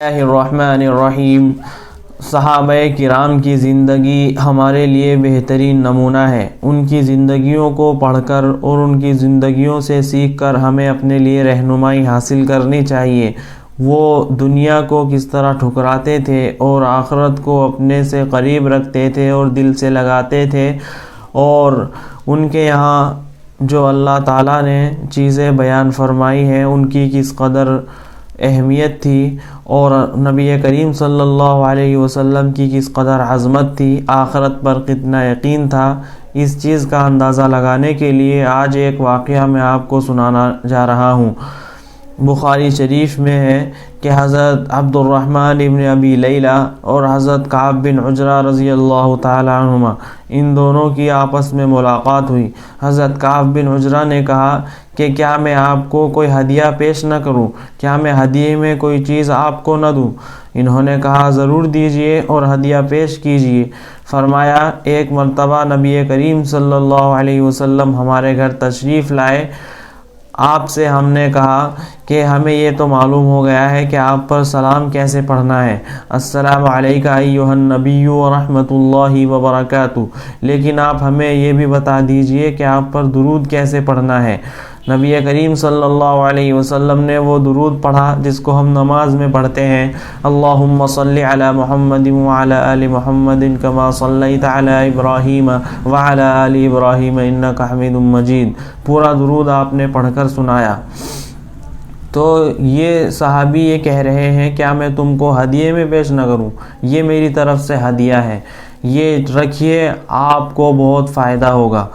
اللہ الرحمن الرحیم۔ صحابہ کرام کی زندگی ہمارے لیے بہترین نمونہ ہے۔ ان کی زندگیوں کو پڑھ کر اور ان کی زندگیوں سے سیکھ کر ہمیں اپنے لیے رہنمائی حاصل کرنی چاہیے۔ وہ دنیا کو کس طرح ٹھکراتے تھے اور آخرت کو اپنے سے قریب رکھتے تھے اور دل سے لگاتے تھے، اور ان کے یہاں جو اللہ تعالیٰ نے چیزیں بیان فرمائی ہیں ان کی کس قدر اہمیت تھی، اور نبی کریم صلی اللہ علیہ وسلم کی کس قدر عظمت تھی، آخرت پر کتنا یقین تھا۔ اس چیز کا اندازہ لگانے کے لیے آج ایک واقعہ میں آپ کو سنانا جا رہا ہوں۔ بخاری شریف میں ہے کہ حضرت عبد الرحمن ابن ابی لیلہ اور حضرت کعب بن عجرہ رضی اللہ تعالی عنہما، ان دونوں کی آپس میں ملاقات ہوئی۔ حضرت کعب بن عجرہ نے کہا کہ کیا میں آپ کو کوئی ہدیہ پیش نہ کروں؟ کیا میں ہدیے میں کوئی چیز آپ کو نہ دوں؟ انہوں نے کہا ضرور دیجئے اور ہدیہ پیش کیجئے۔ فرمایا ایک مرتبہ نبی کریم صلی اللہ علیہ وسلم ہمارے گھر تشریف لائے۔ آپ سے ہم نے کہا کہ ہمیں یہ تو معلوم ہو گیا ہے کہ آپ پر سلام کیسے پڑھنا ہے، السلام علیکہ ایھا النبی ورحمۃ اللہ وبرکاتہ، لیکن آپ ہمیں یہ بھی بتا دیجئے کہ آپ پر درود کیسے پڑھنا ہے۔ نبی کریم صلی اللہ علیہ وسلم نے وہ درود پڑھا جس کو ہم نماز میں پڑھتے ہیں، اللہم صلی علی محمد وعلی آل محمد کما صلیت علی ابراہیم وعلی آل ابراہیم انک حمید مجید۔ پورا درود آپ نے پڑھ کر سنایا۔ تو یہ صحابی یہ کہہ رہے ہیں کیا میں تم کو ہدیے میں پیش نہ کروں؟ یہ میری طرف سے ہدیہ ہے، یہ رکھیے، آپ کو بہت فائدہ ہوگا۔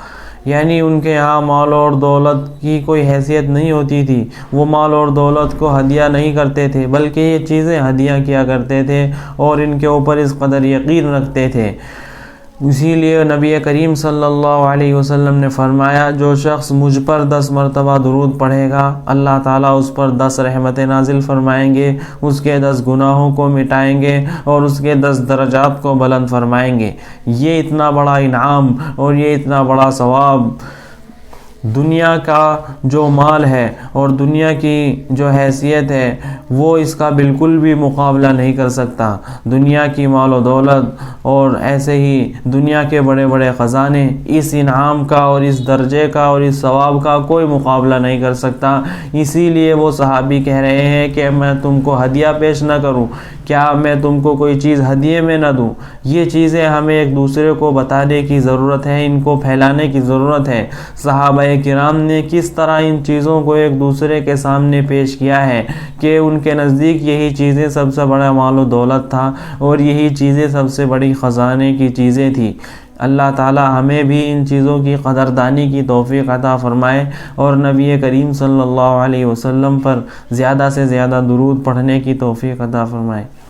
یعنی ان کے یہاں مال اور دولت کی کوئی حیثیت نہیں ہوتی تھی، وہ مال اور دولت کو ہدیہ نہیں کرتے تھے بلکہ یہ چیزیں ہدیہ کیا کرتے تھے اور ان کے اوپر اس قدر یقین رکھتے تھے۔ اسی لیے نبی کریم صلی اللہ علیہ وسلم نے فرمایا جو شخص مجھ پر 10 مرتبہ درود پڑھے گا، اللہ تعالیٰ اس پر 10 رحمتیں نازل فرمائیں گے، اس کے 10 گناہوں کو مٹائیں گے اور اس کے 10 درجات کو بلند فرمائیں گے۔ یہ اتنا بڑا انعام اور یہ اتنا بڑا ثواب دنیا کا جو مال ہے اور دنیا کی جو حیثیت ہے وہ اس کا بالکل بھی مقابلہ نہیں کر سکتا۔ دنیا کی مال و دولت اور ایسے ہی دنیا کے بڑے بڑے خزانے اس انعام کا اور اس درجے کا اور اس ثواب کا کوئی مقابلہ نہیں کر سکتا۔ اسی لیے وہ صحابی کہہ رہے ہیں کہ میں تم کو ہدیہ پیش نہ کروں، کیا میں تم کو کوئی چیز ہدیے میں نہ دوں؟ یہ چیزیں ہمیں ایک دوسرے کو بتانے کی ضرورت ہے، ان کو پھیلانے کی ضرورت ہے۔ صحابہ کرام نے کس طرح ان چیزوں کو ایک دوسرے کے سامنے پیش کیا ہے کہ ان کے نزدیک یہی چیزیں سب سے بڑا مال و دولت تھا اور یہی چیزیں سب سے بڑی خزانے کی چیزیں تھیں۔ اللہ تعالی ہمیں بھی ان چیزوں کی قدردانی کی توفیق عطا فرمائے اور نبی کریم صلی اللہ علیہ وسلم پر زیادہ سے زیادہ درود پڑھنے کی توفیق عطا فرمائے۔